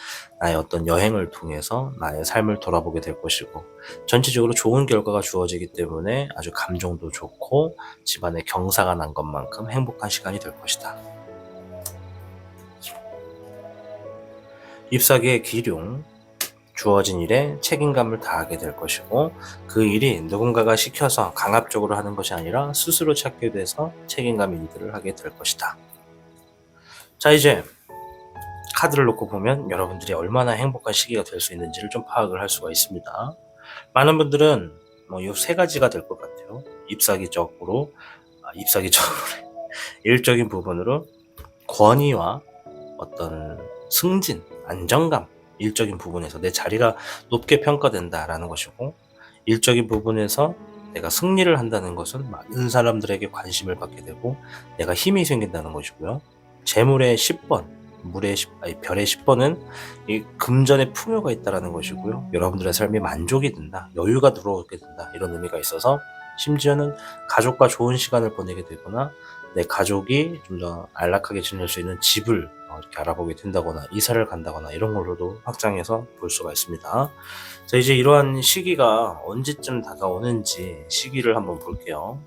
나의 어떤 여행을 통해서 나의 삶을 돌아보게 될 것이고 전체적으로 좋은 결과가 주어지기 때문에 아주 감정도 좋고 집안에 경사가 난 것만큼 행복한 시간이 될 것이다. 잎사귀의 기룡. 주어진 일에 책임감을 다하게 될 것이고 그 일이 누군가가 시켜서 강압적으로 하는 것이 아니라 스스로 찾게 돼서 책임감 인지를 하게 될 것이다. 자, 이제 카드를 놓고 보면 여러분들이 얼마나 행복한 시기가 될 수 있는지를 좀 파악을 할 수가 있습니다. 많은 분들은 뭐 요 세 가지가 될 것 같아요. ip사기적으로 일적인 부분으로 권위와 어떤 승진, 안정감, 일적인 부분에서 내 자리가 높게 평가된다라는 것이고, 일적인 부분에서 내가 승리를 한다는 것은 많은 사람들에게 관심을 받게 되고 내가 힘이 생긴다는 것이고요. 재물의 10번, 별의 10번은 이 금전의 풍요가 있다라는 것이고요. 여러분들의 삶이 만족이 된다, 여유가 들어오게 된다, 이런 의미가 있어서, 심지어는 가족과 좋은 시간을 보내게 되거나 내 가족이 좀 더 안락하게 지낼 수 있는 집을 이렇게 알아보게 된다거나 이사를 간다거나 이런 걸로도 확장해서 볼 수가 있습니다. 자, 이제 이러한 시기가 언제쯤 다가오는지 시기를 한번 볼게요.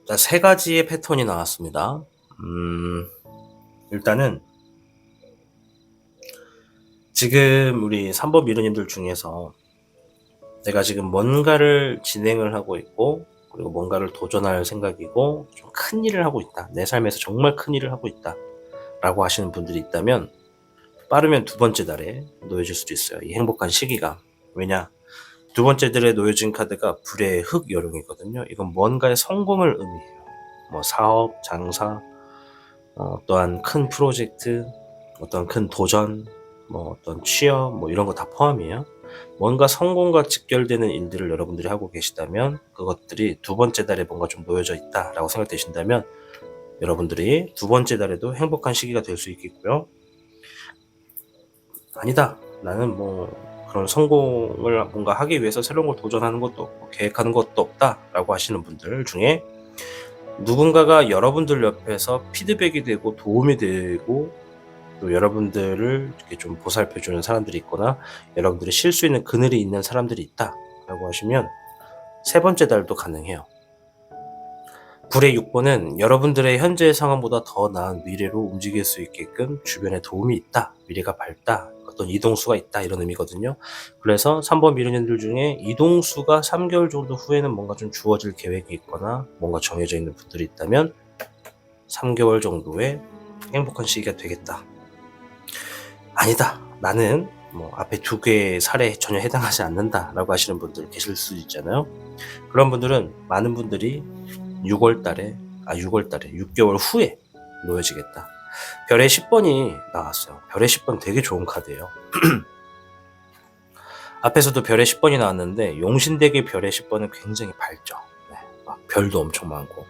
자, 세 가지의 패턴이 나왔습니다. 일단은 지금 우리 3번 미르님들 중에서 내가 지금 뭔가를 진행을 하고 있고, 그리고 뭔가를 도전할 생각이고 좀 큰 일을 하고 있다, 내 삶에서 정말 큰 일을 하고 있다 라고 하시는 분들이 있다면 빠르면 두 번째 달에 놓여질 수도 있어요, 이 행복한 시기가. 왜냐, 두 번째 달에 놓여진 카드가 불의 흑 여룡이거든요. 이건 뭔가의 성공을 의미해요. 뭐 사업, 장사, 또한 큰 프로젝트, 어떤 큰 도전, 뭐 어떤 취업, 뭐 이런 거 다 포함이에요. 뭔가 성공과 직결되는 일들을 여러분들이 하고 계시다면, 그것들이 두 번째 달에 뭔가 좀 놓여져 있다라고 생각되신다면 여러분들이 두 번째 달에도 행복한 시기가 될 수 있겠고요. 아니다, 나는 뭐 그런 성공을 뭔가 하기 위해서 새로운 걸 도전하는 것도 없고 계획하는 것도 없다 라고 하시는 분들 중에, 누군가가 여러분들 옆에서 피드백이 되고 도움이 되고 또 여러분들을 이렇게 좀 보살펴주는 사람들이 있거나 여러분들이 쉴 수 있는 그늘이 있는 사람들이 있다 라고 하시면 세 번째 달도 가능해요. 불의 6번은 여러분들의 현재의 상황보다 더 나은 미래로 움직일 수 있게끔 주변에 도움이 있다, 미래가 밝다, 어떤 이동수가 있다, 이런 의미거든요. 그래서 3번 미르님들 중에 이동수가 3개월 정도 후에는 뭔가 좀 주어질 계획이 있거나 뭔가 정해져 있는 분들이 있다면 3개월 정도의 행복한 시기가 되겠다. 아니다, 나는 뭐 앞에 두 개의 사례에 전혀 해당하지 않는다 라고 하시는 분들 계실 수 있잖아요. 그런 분들은 많은 분들이 6월달에 6개월 후에 놓여지겠다. 별의 10번이 나왔어요. 별의 10번 되게 좋은 카드예요. 앞에서도 별의 10번이 나왔는데 용신대기 별의 10번은 굉장히 밝죠. 네, 막 별도 엄청 많고,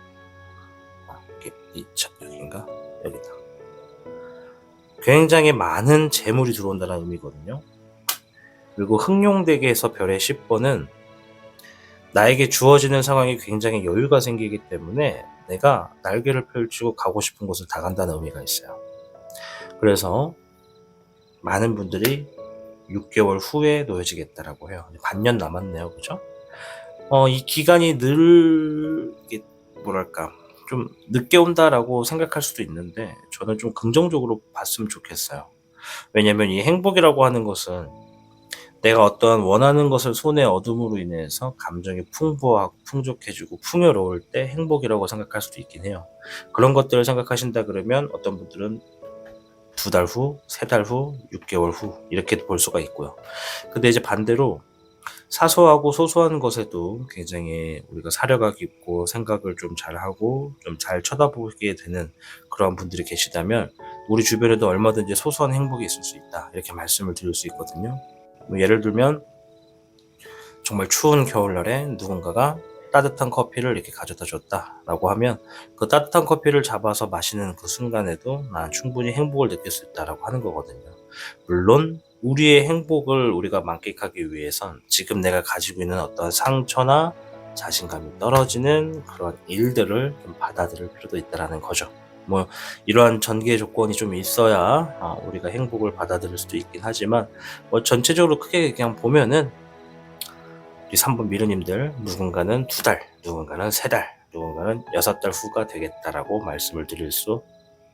여기인가? 여기다. 굉장히 많은 재물이 들어온다는 의미거든요. 그리고 흑룡대기에서 별의 10번은 나에게 주어지는 상황이 굉장히 여유가 생기기 때문에 내가 날개를 펼치고 가고 싶은 곳을 다 간다는 의미가 있어요. 그래서 많은 분들이 6개월 후에 놓여지겠다라고 해요. 반년 남았네요, 그죠? 이 기간이 늘 뭐랄까 좀 늦게 온다라고 생각할 수도 있는데 저는 좀 긍정적으로 봤으면 좋겠어요. 왜냐면 이 행복이라고 하는 것은 내가 어떠한 원하는 것을 손에 얻음으로 인해서 감정이 풍부하고 풍족해지고 풍요로울 때 행복이라고 생각할 수도 있긴 해요. 그런 것들을 생각하신다 그러면 어떤 분들은 2달 후, 3달 후, 6개월 후 이렇게 볼 수가 있고요. 근데 이제 반대로 사소하고 소소한 것에도 굉장히 우리가 사려가 깊고 생각을 좀 잘하고 좀 잘 쳐다보게 되는 그런 분들이 계시다면 우리 주변에도 얼마든지 소소한 행복이 있을 수 있다, 이렇게 말씀을 드릴 수 있거든요. 예를 들면 정말 추운 겨울날에 누군가가 따뜻한 커피를 이렇게 가져다 줬다 라고 하면 그 따뜻한 커피를 잡아서 마시는 그 순간에도 난 충분히 행복을 느낄 수 있다라고 하는 거거든요. 물론 우리의 행복을 우리가 만끽하기 위해선 지금 내가 가지고 있는 어떤 상처나 자신감이 떨어지는 그런 일들을 좀 받아들일 필요도 있다라는 거죠. 뭐 이러한 전개 조건이 좀 있어야 우리가 행복을 받아들일 수도 있긴 하지만 뭐 전체적으로 크게 그냥 보면은 이 3번 미르님들 누군가는 2달, 누군가는 3달, 누군가는 6달 후가 되겠다라고 말씀을 드릴 수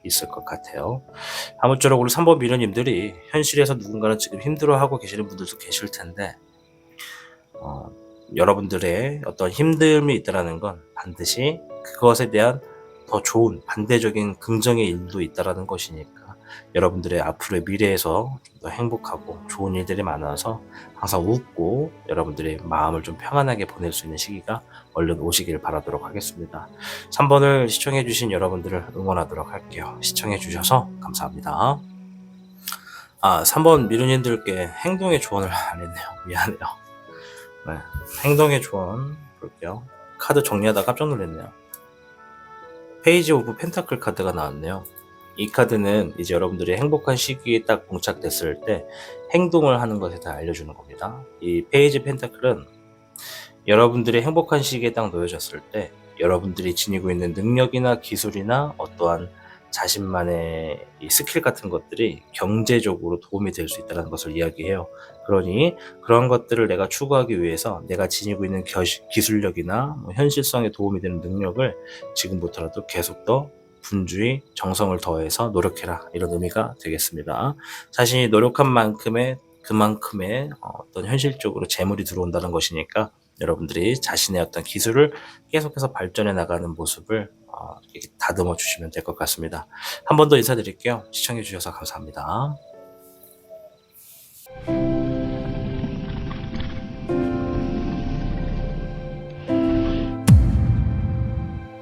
있을 것 같아요. 아무쪼록 우리 3번 미르님들이 현실에서 누군가는 지금 힘들어하고 계시는 분들도 계실 텐데 여러분들의 어떤 힘듦이 있다는 건 반드시 그것에 대한 더 좋은 반대적인 긍정의 일도 있다는 것이니까 여러분들의 앞으로의 미래에서 좀 더 행복하고 좋은 일들이 많아서 항상 웃고 여러분들의 마음을 좀 평안하게 보낼 수 있는 시기가 얼른 오시길 바라도록 하겠습니다. 3번을 시청해 주신 여러분들을 응원하도록 할게요. 시청해 주셔서 감사합니다. 3번 미루님들께 행동의 조언을 안 했네요. 미안해요. 네, 행동의 조언 볼게요. 카드 정리하다 깜짝 놀랐네요. 페이지 오브 펜타클 카드가 나왔네요. 이 카드는 이제 여러분들이 행복한 시기에 딱 봉착됐을 때 행동을 하는 것에 대해 알려주는 겁니다. 이 페이지 펜타클은 여러분들이 행복한 시기에 딱 놓여졌을 때 여러분들이 지니고 있는 능력이나 기술이나 어떠한 자신만의 이 스킬 같은 것들이 경제적으로 도움이 될 수 있다는 것을 이야기해요. 그러니 그런 것들을 내가 추구하기 위해서 내가 지니고 있는 기술력이나 현실성에 도움이 되는 능력을 지금부터라도 계속 더 분주히 정성을 더해서 노력해라, 이런 의미가 되겠습니다. 자신이 노력한 만큼의 그만큼의 어떤 현실적으로 재물이 들어온다는 것이니까 여러분들이 자신의 어떤 기술을 계속해서 발전해 나가는 모습을 이렇게 다듬어 주시면 될 것 같습니다. 한 번 더 인사드릴게요. 시청해 주셔서 감사합니다.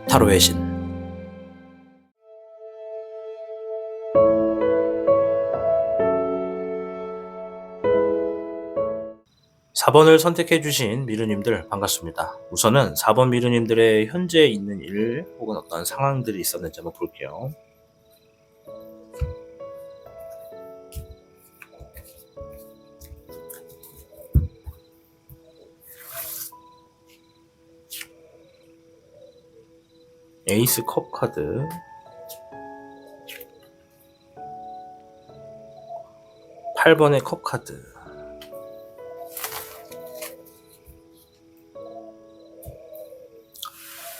타로의 신 4번을 선택해 주신 미르님들 반갑습니다. 우선은 4번 미르님들의 현재 있는 일 혹은 어떤 상황들이 있었는지 한번 볼게요. 에이스 컵 카드, 8번의 컵 카드,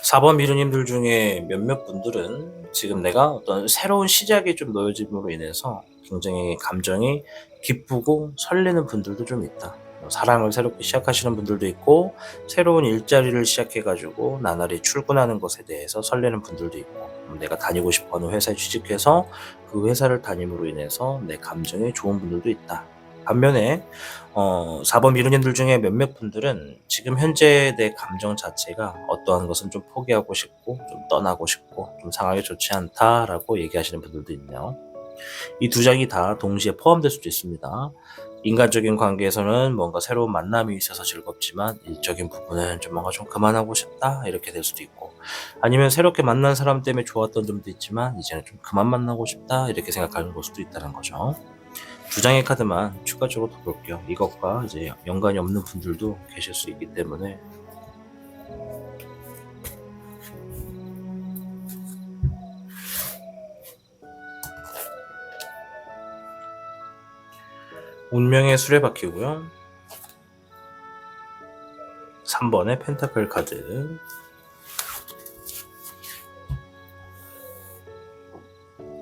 4번 미르님들 중에 몇몇 분들은 지금 내가 어떤 새로운 시작이 좀 놓여짐으로 인해서 굉장히 감정이 기쁘고 설레는 분들도 좀 있다. 사랑을 새롭게 시작하시는 분들도 있고 새로운 일자리를 시작해가지고 나날이 출근하는 것에 대해서 설레는 분들도 있고 내가 다니고 싶어하는 회사에 취직해서 그 회사를 다님으로 인해서 내 감정이 좋은 분들도 있다. 반면에 4번 미루님들 중에 몇몇 분들은 지금 현재 내 감정 자체가 어떠한 것은 좀 포기하고 싶고 좀 떠나고 싶고 좀 상황이 좋지 않다라고 얘기하시는 분들도 있네요. 이 두 장이 다 동시에 포함될 수도 있습니다. 인간적인 관계에서는 뭔가 새로운 만남이 있어서 즐겁지만 일적인 부분은 좀 뭔가 좀 그만하고 싶다, 이렇게 될 수도 있고, 아니면 새롭게 만난 사람 때문에 좋았던 점도 있지만 이제는 좀 그만 만나고 싶다, 이렇게 생각하는 걸 수도 있다는 거죠. 두 장의 카드만 추가적으로 더 볼게요. 이것과 이제 연관이 없는 분들도 계실 수 있기 때문에 운명의 수레바퀴고요. 3번의 펜타클 카드,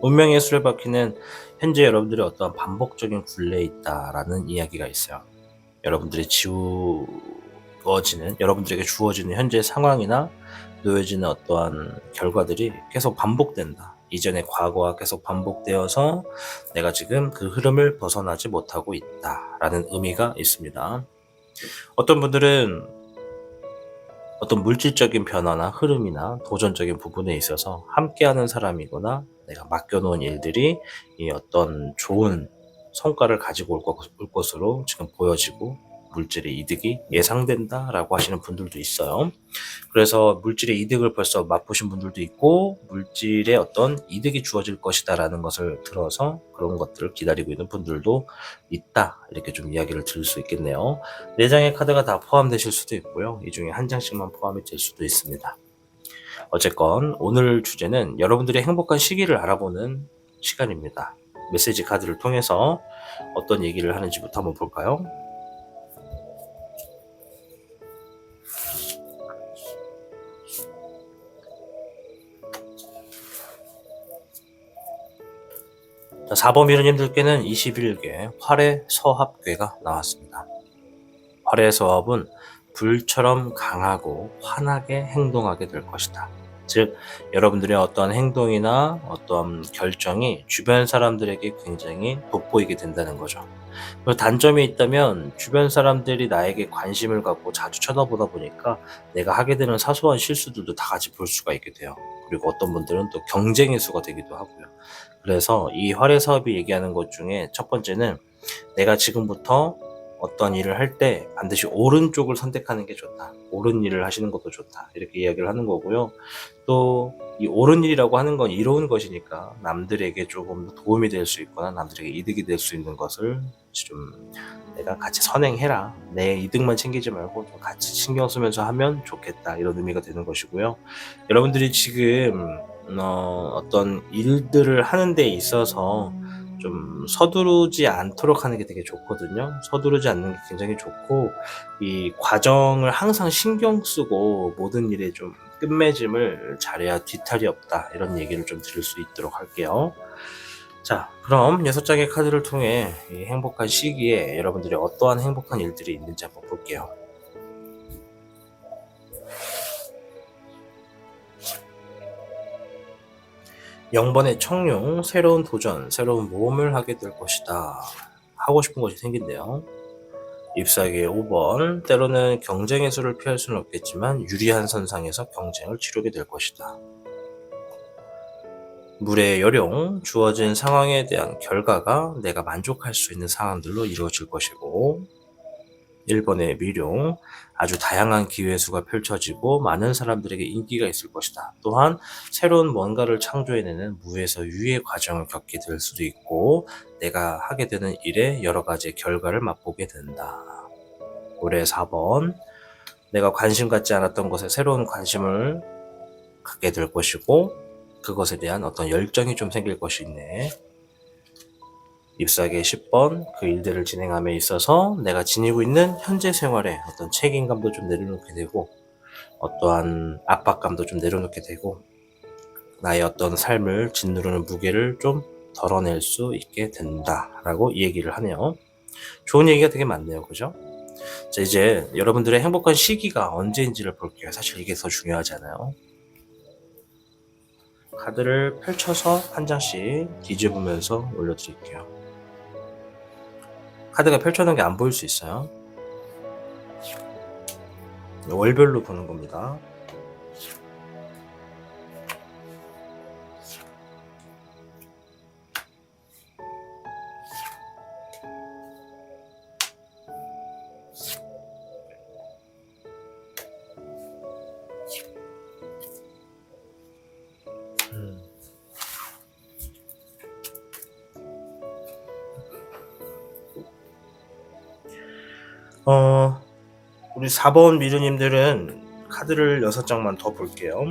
운명의 수레바퀴는 현재 여러분들이 어떠한 반복적인 굴레에 있다라는 이야기가 있어요. 여러분들이 여러분들에게 주어지는 현재 상황이나 놓여지는 어떠한 결과들이 계속 반복된다. 이전의 과거와 계속 반복되어서 내가 지금 그 흐름을 벗어나지 못하고 있다라는 의미가 있습니다. 어떤 분들은 어떤 물질적인 변화나 흐름이나 도전적인 부분에 있어서 함께하는 사람이거나 내가 맡겨놓은 일들이 이 어떤 좋은 성과를 가지고 올 것으로 지금 보여지고 물질의 이득이 예상된다라고 하시는 분들도 있어요. 그래서 물질의 이득을 벌써 맛보신 분들도 있고 물질의 어떤 이득이 주어질 것이다라는 것을 들어서 그런 것들을 기다리고 있는 분들도 있다, 이렇게 좀 이야기를 들을 수 있겠네요. 4장의 카드가 다 포함되실 수도 있고요. 이 중에 한 장씩만 포함이 될 수도 있습니다. 어쨌건 오늘 주제는 여러분들의 행복한 시기를 알아보는 시간입니다. 메시지 카드를 통해서 어떤 얘기를 하는지부터 한번 볼까요? 자, 4번 미르님들께는 21개 활의 서합괴가 나왔습니다. 활의 서합은 불처럼 강하고 환하게 행동하게 될 것이다. 즉, 여러분들의 어떠한 행동이나 어떠한 결정이 주변 사람들에게 굉장히 돋보이게 된다는 거죠. 그리고 단점이 있다면 주변 사람들이 나에게 관심을 갖고 자주 쳐다보다 보니까 내가 하게 되는 사소한 실수들도 다 같이 볼 수가 있게 돼요. 그리고 어떤 분들은 또 경쟁의 수가 되기도 하고요. 그래서 이 활의 사업이 얘기하는 것 중에 첫 번째는 내가 지금부터 어떤 일을 할 때 반드시 옳은 쪽을 선택하는 게 좋다. 옳은 일을 하시는 것도 좋다. 이렇게 이야기를 하는 거고요. 또 이 옳은 일이라고 하는 건 이로운 것이니까 남들에게 조금 도움이 될 수 있거나 남들에게 이득이 될 수 있는 것을 좀 내가 같이 선행해라. 내 이득만 챙기지 말고 좀 같이 신경 쓰면서 하면 좋겠다. 이런 의미가 되는 것이고요. 여러분들이 지금 어떤 일들을 하는 데 있어서 좀 서두르지 않도록 하는 게 되게 좋거든요. 서두르지 않는 게 굉장히 좋고, 이 과정을 항상 신경 쓰고 모든 일에 좀 끝맺음을 잘해야 뒤탈이 없다. 이런 얘기를 좀 드릴 수 있도록 할게요. 자, 그럼 6장의 카드를 통해 이 행복한 시기에 여러분들이 어떠한 행복한 일들이 있는지 한번 볼게요. 영번의 청룡, 새로운 도전, 새로운 모험을 하게 될 것이다. 하고 싶은 것이 생긴대요. 잎사귀의 5번, 때로는 경쟁의 수를 피할 수는 없겠지만 유리한 선상에서 경쟁을 치르게 될 것이다. 물의 요령, 주어진 상황에 대한 결과가 내가 만족할 수 있는 상황들로 이루어질 것이고, 1번의 미룡, 아주 다양한 기회 수가 펼쳐지고 많은 사람들에게 인기가 있을 것이다. 또한 새로운 뭔가를 창조해내는 무에서 유의 과정을 겪게 될 수도 있고 내가 하게 되는 일에 여러 가지의 결과를 맛보게 된다. 올해 4번, 내가 관심 갖지 않았던 것에 새로운 관심을 갖게 될 것이고 그것에 대한 어떤 열정이 좀 생길 것이 있네. 잎사귀의 10번, 그 일들을 진행함에 있어서 내가 지니고 있는 현재 생활에 어떤 책임감도 좀 내려놓게 되고 어떠한 압박감도 좀 내려놓게 되고 나의 어떤 삶을 짓누르는 무게를 좀 덜어낼 수 있게 된다라고 이 얘기를 하네요. 좋은 얘기가 되게 많네요. 그죠? 자, 이제 여러분들의 행복한 시기가 언제인지를 볼게요. 사실 이게 더 중요하잖아요. 카드를 펼쳐서 한 장씩 뒤집으면서 올려드릴게요. 카드가 펼쳐놓은 게 안 보일 수 있어요. 월별로 보는 겁니다. 우리 4번 미르님들은 카드를 6장만 더 볼게요.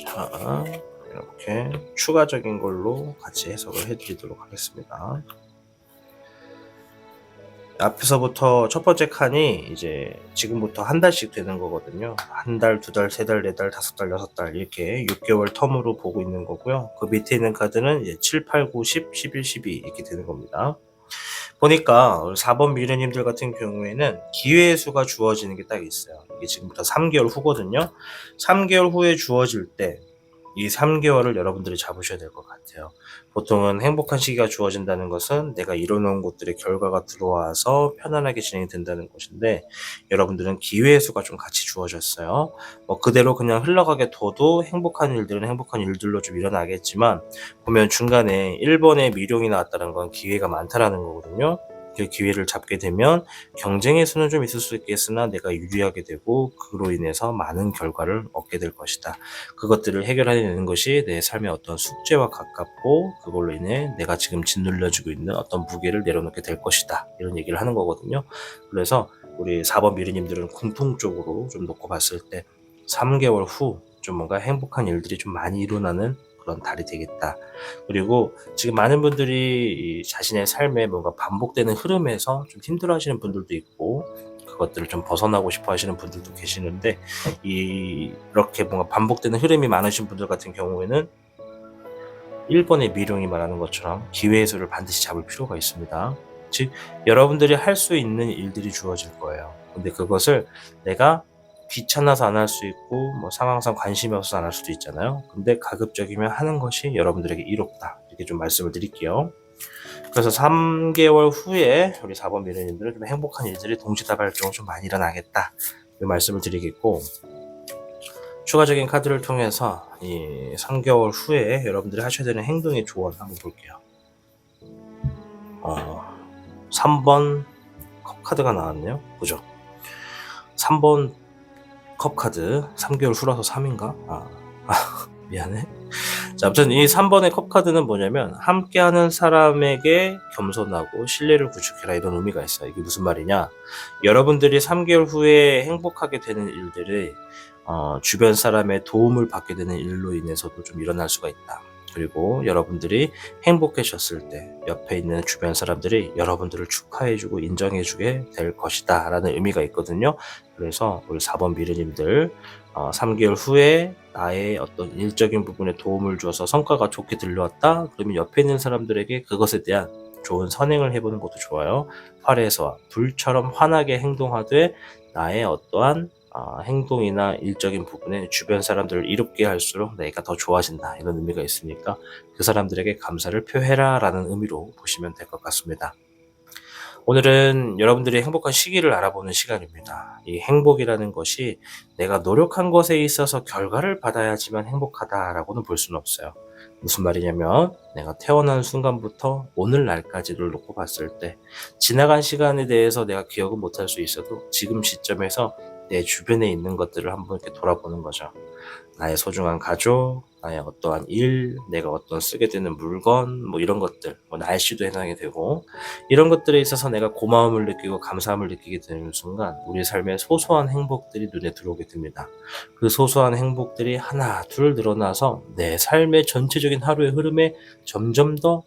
자, 이렇게 추가적인 걸로 같이 해석을 해드리도록 하겠습니다. 앞에서부터 첫 번째 칸이 이제 지금부터 한 달씩 되는 거거든요. 한 달, 두 달, 세 달, 네 달, 다섯 달, 여섯 달 이렇게 6개월 텀으로 보고 있는 거고요. 그 밑에 있는 카드는 이제 7, 8, 9, 10, 11, 12 이렇게 되는 겁니다. 보니까 4번 미래님들 같은 경우에는 기회의 수가 주어지는 게 딱 있어요. 이게 지금부터 3개월 후거든요. 3개월 후에 주어질 때 이 3개월을 여러분들이 잡으셔야 될 것 같아요. 보통은 행복한 시기가 주어진다는 것은 내가 이뤄놓은 것들의 결과가 들어와서 편안하게 진행이 된다는 것인데 여러분들은 기회의 수가 좀 같이 주어졌어요. 그대로 그냥 흘러가게 둬도 행복한 일들은 행복한 일들로 좀 일어나겠지만 보면 중간에 1번의 미룡이 나왔다는 건 기회가 많다라는 거거든요. 그 기회를 잡게 되면 경쟁의 수는 좀 있을 수 있겠으나 내가 유리하게 되고 그로 인해서 많은 결과를 얻게 될 것이다. 그것들을 해결해내는 것이 내 삶의 어떤 숙제와 가깝고 그걸로 인해 내가 지금 짓눌려지고 있는 어떤 무게를 내려놓게 될 것이다. 이런 얘기를 하는 거거든요. 그래서 우리 4번 미르님들은 공통적으로 좀 놓고 봤을 때 3개월 후 좀 뭔가 행복한 일들이 좀 많이 일어나는 그런 달이 되겠다. 그리고 지금 많은 분들이 자신의 삶에 뭔가 반복되는 흐름에서 좀 힘들어하시는 분들도 있고 그것들을 좀 벗어나고 싶어 하시는 분들도 계시는데 이렇게 뭔가 반복되는 흐름이 많으신 분들 같은 경우에는 1번의 미룡이 말하는 것처럼 기회의 수를 반드시 잡을 필요가 있습니다. 즉 여러분들이 할 수 있는 일들이 주어질 거예요. 근데 그것을 내가 귀찮아서 안 할 수 있고 뭐 상황상 관심이 없어서 안 할 수도 있잖아요. 근데 가급적이면 하는 것이 여러분들에게 이롭다. 이렇게 좀 말씀을 드릴게요. 그래서 3개월 후에 우리 4번 미래님들은 좀 행복한 일들이 동시다발적으로 좀 많이 일어나겠다. 이 말씀을 드리겠고 추가적인 카드를 통해서 이 3개월 후에 여러분들이 하셔야 되는 행동의 조언 한번 볼게요. 3번 컵 카드가 나왔네요. 그죠? 3번 컵 카드 3개월 후라서 3인가? 미안해. 자, 아무튼 이 3번의 컵 카드는 뭐냐면 함께하는 사람에게 겸손하고 신뢰를 구축해라 이런 의미가 있어요. 이게 무슨 말이냐? 여러분들이 3개월 후에 행복하게 되는 일들이 주변 사람의 도움을 받게 되는 일로 인해서도 좀 일어날 수가 있다. 그리고 여러분들이 행복해졌을 때 옆에 있는 주변 사람들이 여러분들을 축하해주고 인정해주게 될 것이다 라는 의미가 있거든요. 그래서 우리 4번 미르님들 3개월 후에 나의 어떤 일적인 부분에 도움을 줘서 성과가 좋게 들려왔다? 그러면 옆에 있는 사람들에게 그것에 대한 좋은 선행을 해보는 것도 좋아요. 활에서 불처럼 환하게 행동하되 나의 어떠한 행동이나 일적인 부분에 주변 사람들을 이롭게 할수록 내가 더 좋아진다 이런 의미가 있으니까 그 사람들에게 감사를 표해라 라는 의미로 보시면 될 것 같습니다. 오늘은 여러분들이 행복한 시기를 알아보는 시간입니다. 이 행복이라는 것이 내가 노력한 것에 있어서 결과를 받아야지만 행복하다라고는 볼 수는 없어요. 무슨 말이냐면 내가 태어난 순간부터 오늘날까지를 놓고 봤을 때 지나간 시간에 대해서 내가 기억은 못할 수 있어도 지금 시점에서 내 주변에 있는 것들을 한번 이렇게 돌아보는 거죠. 나의 소중한 가족, 나의 어떠한 일, 내가 어떤 쓰게 되는 물건, 뭐 이런 것들, 뭐 날씨도 해당이 되고 이런 것들에 있어서 내가 고마움을 느끼고 감사함을 느끼게 되는 순간 우리 삶의 소소한 행복들이 눈에 들어오게 됩니다. 그 소소한 행복들이 하나, 둘 늘어나서 내 삶의 전체적인 하루의 흐름에 점점 더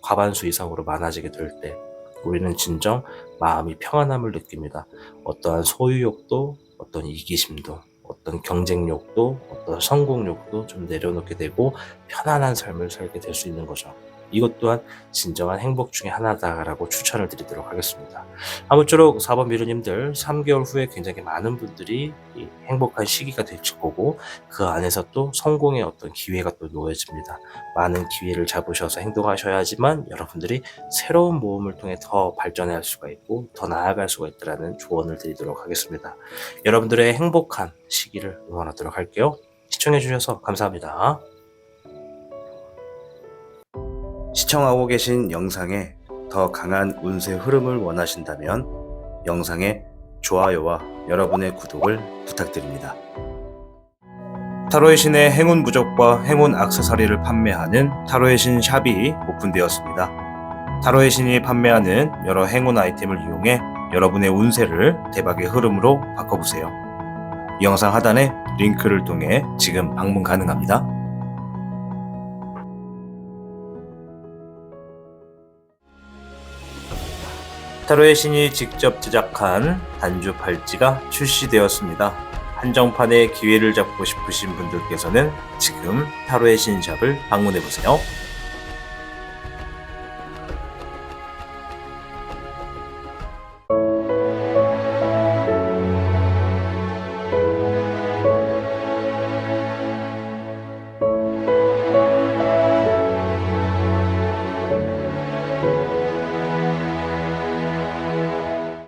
과반수 이상으로 많아지게 될 때 우리는 진정 마음이 평안함을 느낍니다. 어떠한 소유욕도, 어떤 이기심도, 어떤 경쟁욕도, 어떤 성공욕도 좀 내려놓게 되고 편안한 삶을 살게 될 수 있는 거죠. 이것 또한 진정한 행복 중에 하나다라고 추천을 드리도록 하겠습니다. 아무쪼록 4번 미르님들 3개월 후에 굉장히 많은 분들이 이 행복한 시기가 될 거고 그 안에서 또 성공의 어떤 기회가 또 놓여집니다. 많은 기회를 잡으셔서 행동하셔야지만 여러분들이 새로운 모험을 통해 더 발전할 수가 있고 더 나아갈 수가 있다는 조언을 드리도록 하겠습니다. 여러분들의 행복한 시기를 응원하도록 할게요. 시청해주셔서 감사합니다. 시청하고 계신 영상에 더 강한 운세 흐름을 원하신다면 영상에 좋아요와 여러분의 구독을 부탁드립니다. 타로의 신의 행운 부적과 행운 액세서리를 판매하는 타로의 신 샵이 오픈되었습니다. 타로의 신이 판매하는 여러 행운 아이템을 이용해 여러분의 운세를 대박의 흐름으로 바꿔보세요. 이 영상 하단에 링크를 통해 지금 방문 가능합니다. 타로의 신이 직접 제작한 단주 팔찌가 출시되었습니다. 한정판의 기회를 잡고 싶으신 분들께서는 지금 타로의 신샵을 방문해보세요.